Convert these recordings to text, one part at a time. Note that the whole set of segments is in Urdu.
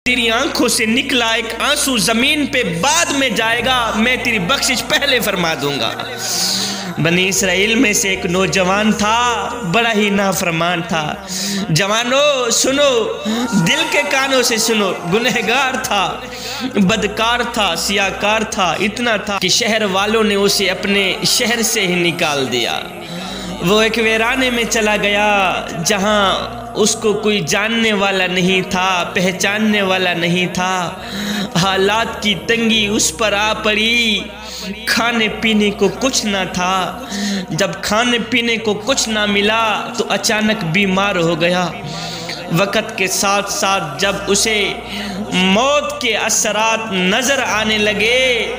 تیری آنکھوں سے نکلا ایک آنسو زمین پہ بعد میں جائے گا، میں تیری بخشش پہلے فرما دوں گا۔ بنی اسرائیل میں سے ایک نوجوان تھا، بڑا ہی نافرمان تھا۔ جوانوں سنو، دل کے کانوں سے سنو، گنہگار تھا، بدکار تھا، سیاکار تھا، اتنا تھا کہ شہر والوں نے اسے اپنے شہر سے ہی نکال دیا۔ وہ ایک ویرانے میں چلا گیا جہاں اس کو کوئی جاننے والا نہیں تھا، پہچاننے والا نہیں تھا۔ حالات کی تنگی اس پر آ پڑی، کھانے پینے کو کچھ نہ تھا۔ جب کھانے پینے کو کچھ نہ ملا تو اچانک بیمار ہو گیا۔ وقت کے ساتھ ساتھ جب اسے موت کے اثرات نظر آنے لگے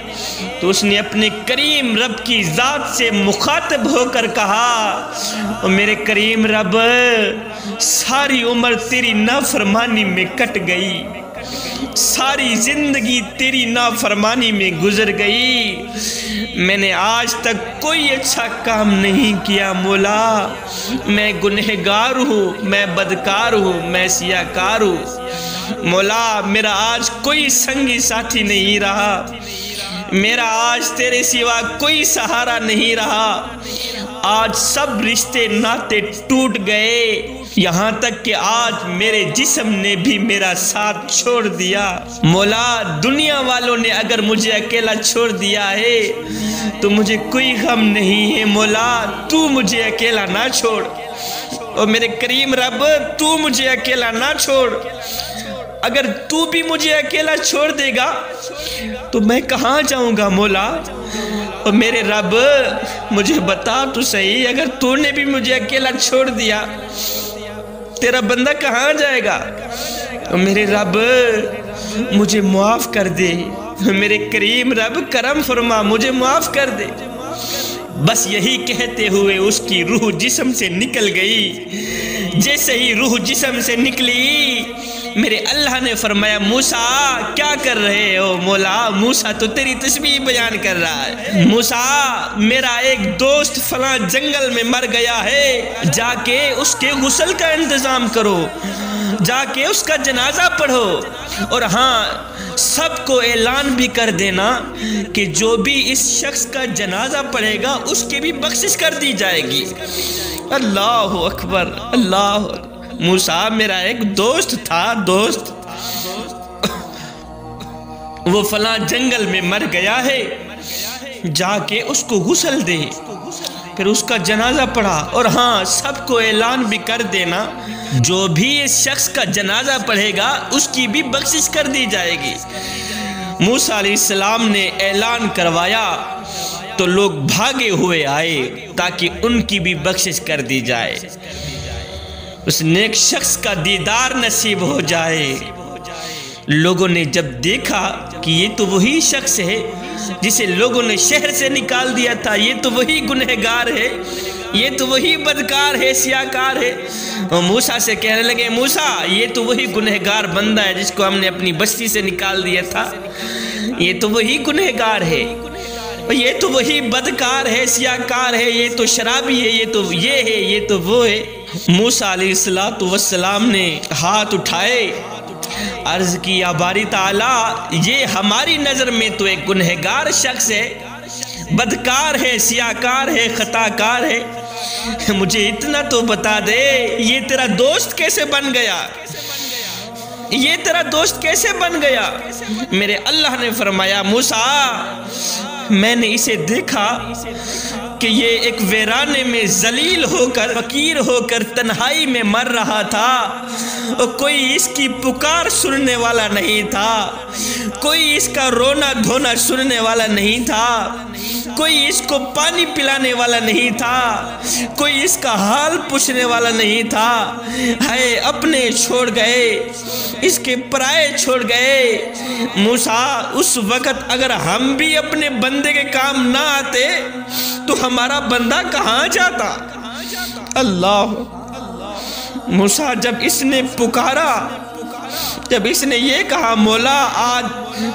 تو اس نے اپنے کریم رب کی ذات سے مخاطب ہو کر کہا، میرے کریم رب، ساری عمر تیری نافرمانی میں کٹ گئی، ساری زندگی تیری نافرمانی میں گزر گئی، میں نے آج تک کوئی اچھا کام نہیں کیا مولا، میں گنہگار ہوں، میں بدکار ہوں، میں سیاکار ہوں مولا، میرا آج کوئی سنگی ساتھی نہیں رہا، میرا آج تیرے سوا کوئی سہارا نہیں رہا، آج سب رشتے ناتے ٹوٹ گئے، یہاں تک کہ آج میرے جسم نے بھی میرا ساتھ چھوڑ دیا مولا، دنیا والوں نے اگر مجھے اکیلا چھوڑ دیا ہے تو مجھے کوئی غم نہیں ہے مولا، تو مجھے اکیلا نہ چھوڑ، اور میرے کریم رب تو مجھے اکیلا نہ چھوڑ، اگر تو بھی مجھے اکیلا چھوڑ دے گا تو میں کہاں جاؤں گا مولا، اور میرے رب مجھے بتا تو صحیح، اگر تو نے بھی مجھے اکیلا چھوڑ دیا تیرا بندہ کہاں جائے گا، اور میرے رب مجھے معاف کر دے، میرے کریم رب کرم فرما، مجھے معاف کر دے۔ بس یہی کہتے ہوئے اس کی روح جسم سے نکل گئی۔ جیسے ہی روح جسم سے نکلی میرے اللہ نے فرمایا، موسیٰ کیا کر رہے ہو مولا، موسیٰ تو تیری تسبیح بیان کر رہا ہے، موسیٰ میرا ایک دوست فلاں جنگل میں مر گیا ہے، جا کے اس کے غسل کا انتظام کرو، جا کے اس کا جنازہ پڑھو، اور ہاں سب کو اعلان بھی کر دینا کہ جو بھی اس شخص کا جنازہ پڑھے گا اس کی بھی بخشش کر دی جائے گی۔ اللہ اکبر، اللہ اکبر۔ موسیٰ میرا ایک دوست تھا، دوست وہ فلاں جنگل میں مر گیا ہے، جا کے اس کو غسل دے، پھر اس کا جنازہ پڑھا، اور ہاں سب کو اعلان بھی کر دینا جو بھی اس شخص کا جنازہ پڑھے گا اس کی بھی بخشش کر دی جائے گی۔ موسیٰ علیہ السلام نے اعلان کروایا تو لوگ بھاگے ہوئے آئے تاکہ ان کی بھی بخشش کر دی جائے، اس نیک شخص کا دیدار نصیب ہو جائے۔ لوگوں نے جب دیکھا کہ یہ تو وہی شخص ہے جسے لوگوں نے شہر سے نکال دیا تھا، یہ تو وہی گنہگار ہے، یہ تو وہی بدکار ہے، سیاکار ہے، اور موسیٰ سے کہنے لگے، موسیٰ یہ تو وہی گنہگار بندہ ہے جس کو ہم نے اپنی بستی سے نکال دیا تھا، یہ تو وہی گنہگار ہے، یہ تو وہی بدکار ہے، سیاکار ہے، یہ تو شرابی ہے، یہ تو یہ ہے، یہ تو وہ ہے۔ موسیٰ علیہ السلام نے ہاتھ اٹھائے، عرض کی، یا باری تعالیٰ یہ ہماری نظر میں تو ایک گنہگار شخص ہے، بدکار ہے، سیاکار ہے، خطاکار ہے، مجھے اتنا تو بتا دے یہ تیرا دوست کیسے بن گیا، یہ تیرا دوست کیسے بن گیا؟ میرے اللہ نے فرمایا، موسیٰ میں نے اسے دیکھا کہ یہ ایک ویرانے میں ذلیل ہو کر، فقیر ہو کر تنہائی میں مر رہا تھا، اور کوئی اس کی پکار سننے والا نہیں تھا، کوئی اس کا رونا دھونا سننے والا نہیں تھا، کوئی اس کو پانی پلانے والا نہیں تھا، کوئی اس کا حال پوچھنے والا نہیں تھا، ہے اپنے چھوڑ گئے، اس کے پرائے چھوڑ گئے۔ موسیٰ اس وقت اگر ہم بھی اپنے بندے کے کام نہ آتے تو ہمارا بندہ کہاں جاتا؟ اللہ! موسیٰ جب اس نے پکارا جب اس نے یہ کہا مولا آج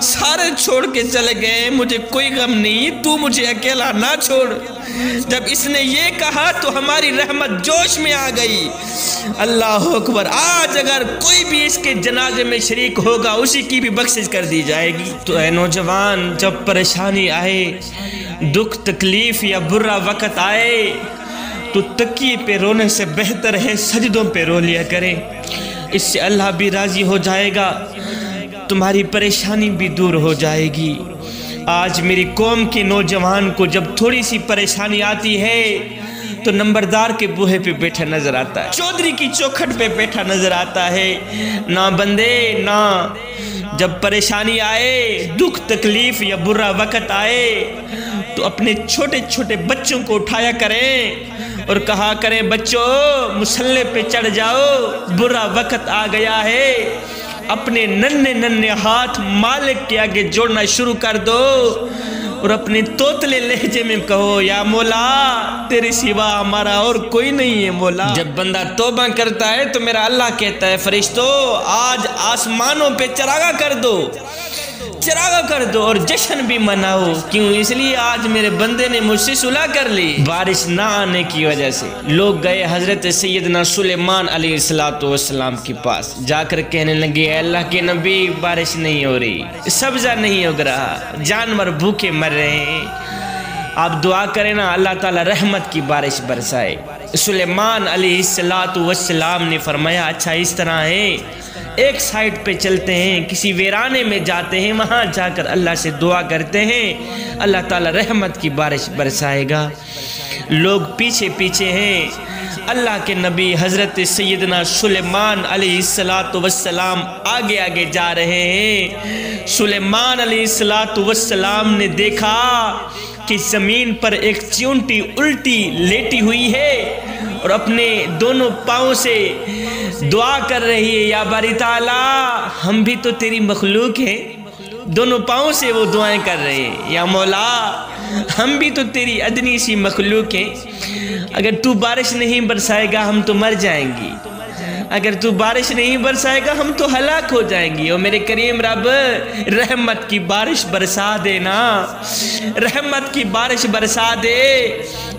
سارے چھوڑ کے چلے گئے، مجھے کوئی غم نہیں، تو مجھے اکیلا نہ چھوڑ۔ جب اس نے یہ کہا تو ہماری رحمت جوش میں آ گئی۔ اللہ اکبر، آج اگر کوئی بھی اس کے جنازے میں شریک ہوگا اسی کی بھی بخشش کر دی جائے گی۔ تو اے نوجوان، جب پریشانی آئے، دکھ تکلیف یا برا وقت آئے تو تکیے پہ رونے سے بہتر ہے سجدوں پہ رو لیا کرے، اس سے اللہ بھی راضی ہو جائے گا، تمہاری پریشانی بھی دور ہو جائے گی۔ آج میری قوم کے نوجوان کو جب تھوڑی سی پریشانی آتی ہے تو نمبردار کے بوہے پہ بیٹھا نظر آتا ہے، چودھری کی چوکھٹ پہ بیٹھا نظر آتا ہے۔ نہ بندے نہ، جب پریشانی آئے، دکھ تکلیف یا برا وقت آئے تو اپنے چھوٹے چھوٹے بچوں کو اٹھایا کریں اور کہا کریں بچوں مصلے پہ چڑھ جاؤ، برا وقت آ گیا ہے، اپنے ننھے ننھے ہاتھ مالک کے آگے جوڑنا شروع کر دو اور اپنے توتلے لہجے میں کہو یا مولا تیرے سوا ہمارا اور کوئی نہیں ہے مولا۔ جب بندہ توبہ کرتا ہے تو میرا اللہ کہتا ہے فرشتوں آج آسمانوں پہ چراغاں کر دو، چراغاں کر دو اور جشن بھی مناؤ، کیوں؟ اس لیے آج میرے بندے نے مجھ سے صلح کر لی۔ بارش نہ آنے کی وجہ سے لوگ گئے حضرت سیدنا سلیمان علیہ السلام کے پاس، جا کر کہنے لگے اے اللہ کے نبی بارش نہیں ہو رہی، سبزہ نہیں اگ رہا، جانور بھوکے مر رہے ہیں، آپ دعا کریں نا اللہ تعالی رحمت کی بارش برسائے۔ سلیمان علیہ السلام نے فرمایا اچھا اس طرح ہے، ایک سائٹ پہ چلتے ہیں، کسی ویرانے میں جاتے ہیں، وہاں جا کر اللہ سے دعا کرتے ہیں، اللہ تعالی رحمت کی بارش برسائے گا۔ لوگ پیچھے پیچھے ہیں، اللہ کے نبی حضرت سیدنا سلیمان علیہ السلام آگے آگے جا رہے ہیں۔ سلیمان علیہ السلام نے دیکھا کہ زمین پر ایک چیونٹی الٹی لیٹی ہوئی ہے اور اپنے دونوں پاؤں سے دعا کر رہی ہے یا باری تعالیٰ ہم بھی تو تیری مخلوق ہیں، دونوں پاؤں سے وہ دعائیں کر رہے ہیں یا مولا ہم بھی تو تیری ادنی سی مخلوق ہیں، اگر تو بارش نہیں برسائے گا ہم تو مر جائیں گی، اگر تو بارش نہیں برسائے گا ہم تو ہلاک ہو جائیں گی، اور میرے کریم رب رحمت کی بارش برسا دینا، رحمت کی بارش برسا دے۔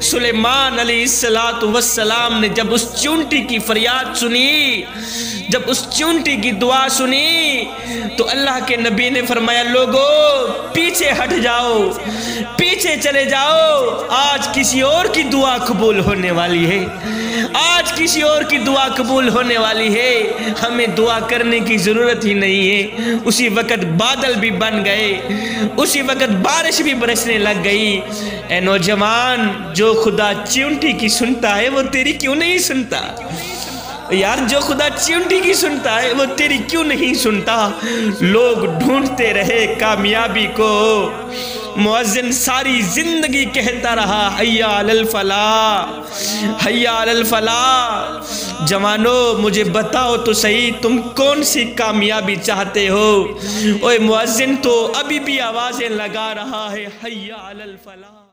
سلیمان علیہ السلام نے جب اس چونٹی کی فریاد سنی، جب اس چونٹی کی دعا سنی تو اللہ کے نبی نے فرمایا لوگو پیچھے ہٹ جاؤ، پیچھے چلے جاؤ، آج کسی اور کی دعا قبول ہونے والی ہے، آج کسی اور کی دعا قبول ہونے والی ہے، ہمیں دعا کرنے کی ضرورت ہی نہیں ہے۔ اسی وقت بادل بھی بن گئے، اسی وقت بارش بھی برسنے لگ گئی۔ اے نوجوان، جو خدا چیونٹی کی سنتا ہے وہ تیری کیوں نہیں سنتا؟ یار جو خدا چیونٹی کی سنتا ہے وہ تیری کیوں نہیں سنتا؟ لوگ ڈھونڈتے رہے کامیابی کو، مؤذن ساری زندگی کہتا رہا حیا علی الفلاح، حیا علی الفلاح۔ جوانو مجھے بتاؤ تو صحیح تم کون سی کامیابی چاہتے ہو؟ اوے مؤذن تو ابھی بھی آوازیں لگا رہا ہے حیا علی الفلاح۔